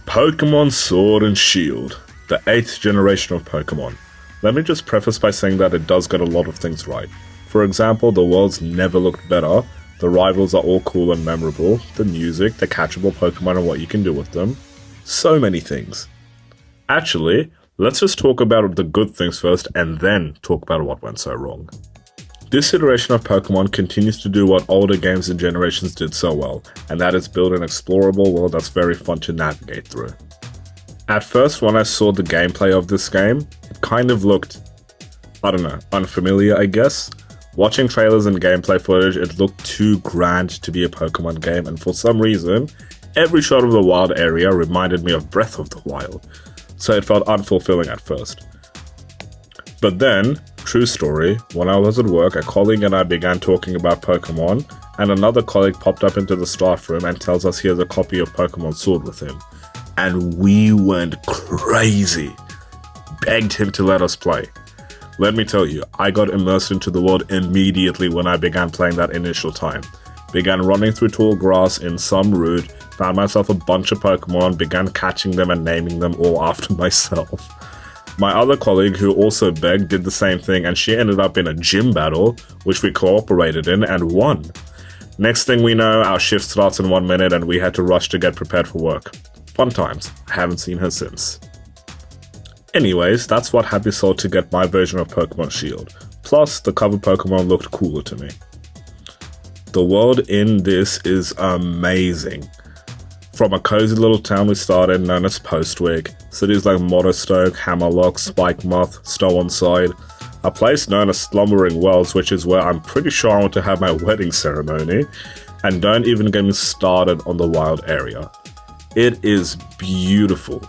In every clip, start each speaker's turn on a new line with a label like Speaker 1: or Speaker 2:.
Speaker 1: Pokémon Sword and Shield, the 8th generation of Pokémon. Let me just preface by saying that it does get a lot of things right. For example, the worlds never looked better, the rivals are all cool and memorable, the music, the catchable Pokémon and what you can do with them. So many things. Actually, let's just talk about the good things first and then talk about what went so wrong. This iteration of Pokémon continues to do what older games and generations did so well, and that is build an explorable world that's very fun to navigate through. At first, when I saw the gameplay of this game, it kind of looked, unfamiliar I guess. Watching trailers and gameplay footage, it looked too grand to be a Pokémon game, and for some reason, every shot of the wild area reminded me of Breath of the Wild, so it felt unfulfilling at first. But then, true story, when I was at work, a colleague and I began talking about Pokémon, and another colleague popped up into the staff room and tells us he has a copy of Pokémon Sword with him. And we went crazy. Begged him to let us play. Let me tell you, I got immersed into the world immediately when I began playing that initial time. Began running through tall grass in some route, found myself a bunch of Pokémon, began catching them and naming them all after myself. My other colleague, who also begged, did the same thing, and she ended up in a gym battle, which we cooperated in and won. Next thing we know, our shift starts in 1 minute and we had to rush to get prepared for work. Fun times. I haven't seen her since. Anyways, that's what had me sold to get my version of Pokémon Shield. Plus, the cover Pokémon looked cooler to me. The world in this is amazing. From a cozy little town we started known as Postwig, cities like Motherstoke, Hammerlock, Spikemoth, Stowonside, a place known as Slumbering Wells, which is where I'm pretty sure I want to have my wedding ceremony, and don't even get me started on the wild area. It is beautiful.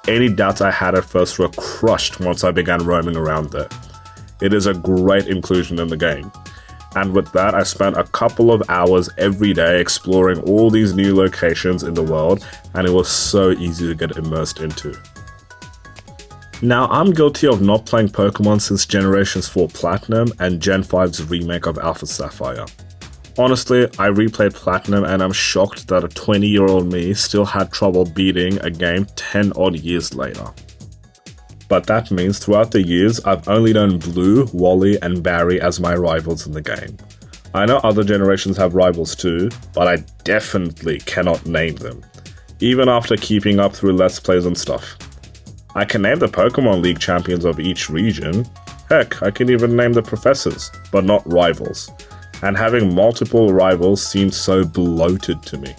Speaker 1: Any doubts I had at first were crushed once I began roaming around there. It is a great inclusion in the game. And with that, I spent a couple of hours every day exploring all these new locations in the world, and it was so easy to get immersed into. Now, I'm guilty of not playing Pokémon since Generations 4 Platinum and Gen 5's remake of Alpha Sapphire. Honestly, I replayed Platinum and I'm shocked that a 20-year-old me still had trouble beating a game 10 odd years later. But that means throughout the years, I've only known Blue, Wally, and Barry as my rivals in the game. I know other generations have rivals too, but I definitely cannot name them, even after keeping up through Let's Plays and stuff. I can name the Pokémon League champions of each region. Heck, I can even name the professors, but not rivals. And having multiple rivals seems so bloated to me.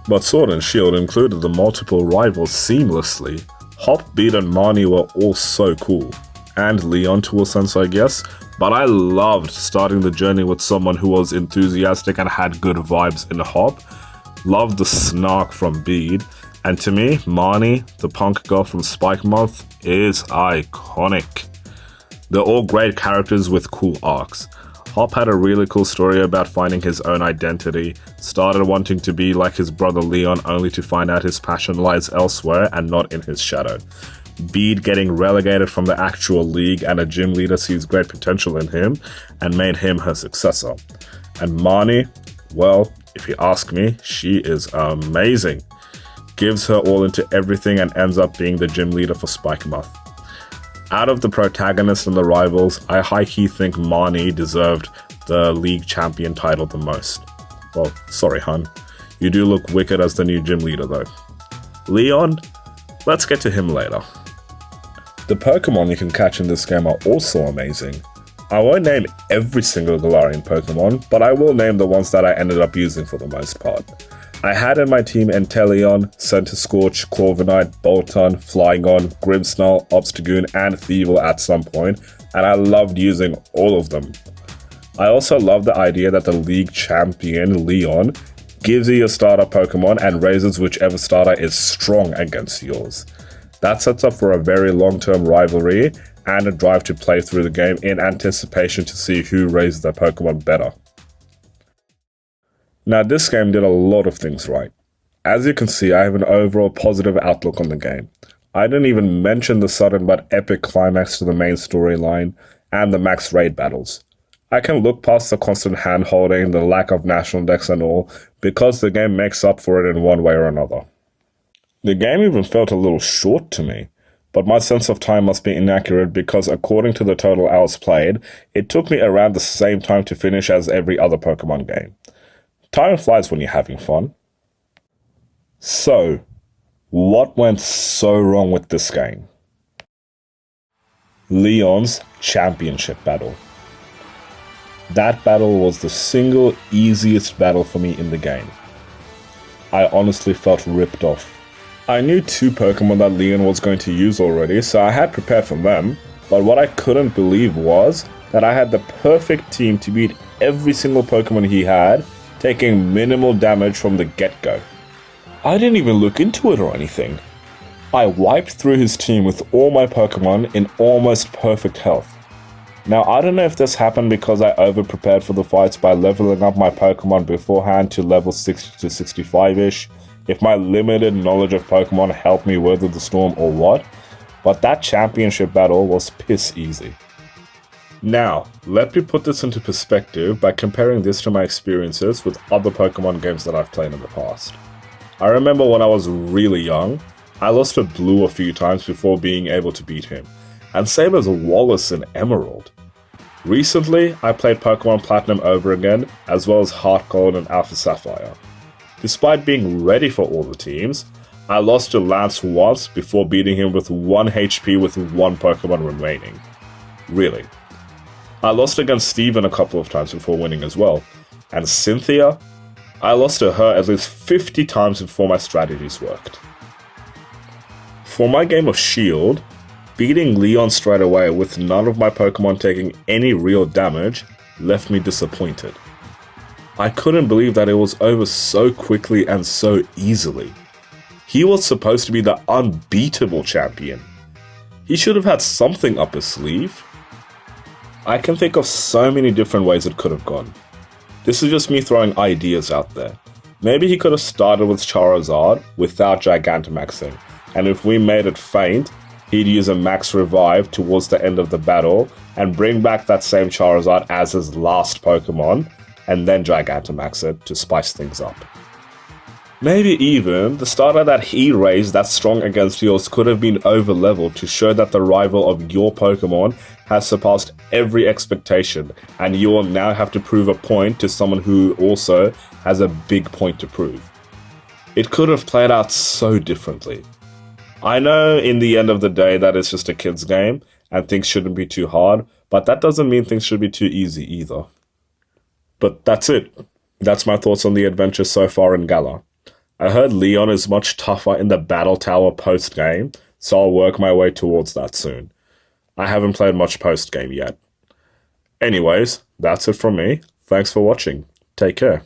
Speaker 1: But Sword and Shield included the multiple rivals seamlessly. Hop, Beat, and Marnie were all so cool. And Leon to a sense, I guess. But I loved starting the journey with someone who was enthusiastic and had good vibes in Hop. Loved the snark from Bede. And to me, Marnie, the punk girl from Spikemoth, is iconic. They're all great characters with cool arcs. Hop had a really cool story about finding his own identity, started wanting to be like his brother Leon only to find out his passion lies elsewhere and not in his shadow. Bede getting relegated from the actual league and a gym leader sees great potential in him and made him her successor. And Marnie, well, if you ask me, she is amazing. Gives her all into everything and ends up being the gym leader for Spikemoth. Out of the protagonists and the rivals, I high-key think Marnie deserved the league champion title the most. Well, sorry hun, you do look wicked as the new gym leader though. Leon? Let's get to him later. The Pokémon you can catch in this game are also amazing. I won't name every single Galarian Pokémon, but I will name the ones that I ended up using for the most part. I had in my team Enteleon, Centiskorch, Corviknight, Bolton, Flygon, Grimmsnarl, Obstagoon, and Thievul at some point, and I loved using all of them. I also love the idea that the league champion, Leon, gives you your starter Pokemon and raises whichever starter is strong against yours. That sets up for a very long-term rivalry and a drive to play through the game in anticipation to see who raises their Pokemon better. Now, this game did a lot of things right. As you can see, I have an overall positive outlook on the game. I didn't even mention the sudden but epic climax to the main storyline and the max raid battles. I can look past the constant hand-holding, the lack of national decks and all, because the game makes up for it in one way or another. The game even felt a little short to me, but my sense of time must be inaccurate because according to the total hours played, it took me around the same time to finish as every other Pokemon game. Time flies when you're having fun. So, what went so wrong with this game? Leon's championship battle. That battle was the single easiest battle for me in the game. I honestly felt ripped off. I knew 2 Pokemon that Leon was going to use already, so I had prepared for them, but what I couldn't believe was that I had the perfect team to beat every single Pokemon he had, taking minimal damage from the get-go. I didn't even look into it or anything. I wiped through his team with all my Pokemon in almost perfect health. Now, I don't know if this happened because I over-prepared for the fights by leveling up my Pokemon beforehand to level 60 to 65-ish, if my limited knowledge of Pokemon helped me weather the storm or what, but that championship battle was piss easy. Now, let me put this into perspective by comparing this to my experiences with other Pokemon games that I've played in the past. I remember when I was really young, I lost to Blue a few times before being able to beat him, and same as Wallace and Emerald. Recently, I played Pokemon Platinum over again, as well as Heart Gold and Alpha Sapphire. Despite being ready for all the teams, I lost to Lance once before beating him with 1 HP with 1 Pokemon remaining. Really. I lost against Steven a couple of times before winning as well, and Cynthia? I lost to her at least 50 times before my strategies worked. For my game of Shield, beating Leon straight away with none of my Pokemon taking any real damage left me disappointed. I couldn't believe that it was over so quickly and so easily. He was supposed to be the unbeatable champion. He should have had something up his sleeve. I can think of so many different ways it could have gone. This is just me throwing ideas out there. Maybe he could have started with Charizard without Gigantamaxing, and if we made it faint, he'd use a max revive towards the end of the battle and bring back that same Charizard as his last Pokemon, and then Gigantamax it to spice things up. Maybe even the starter that he raised that's strong against yours could have been over-leveled to show that the rival of your Pokemon has surpassed every expectation, and you will now have to prove a point to someone who also has a big point to prove. It could have played out so differently. I know in the end of the day that it's just a kid's game, and things shouldn't be too hard, but that doesn't mean things should be too easy either. But that's it. That's my thoughts on the adventure so far in Galar. I heard Leon is much tougher in the Battle Tower post-game, so I'll work my way towards that soon. I haven't played much post-game yet. Anyways, that's it from me. Thanks for watching. Take care.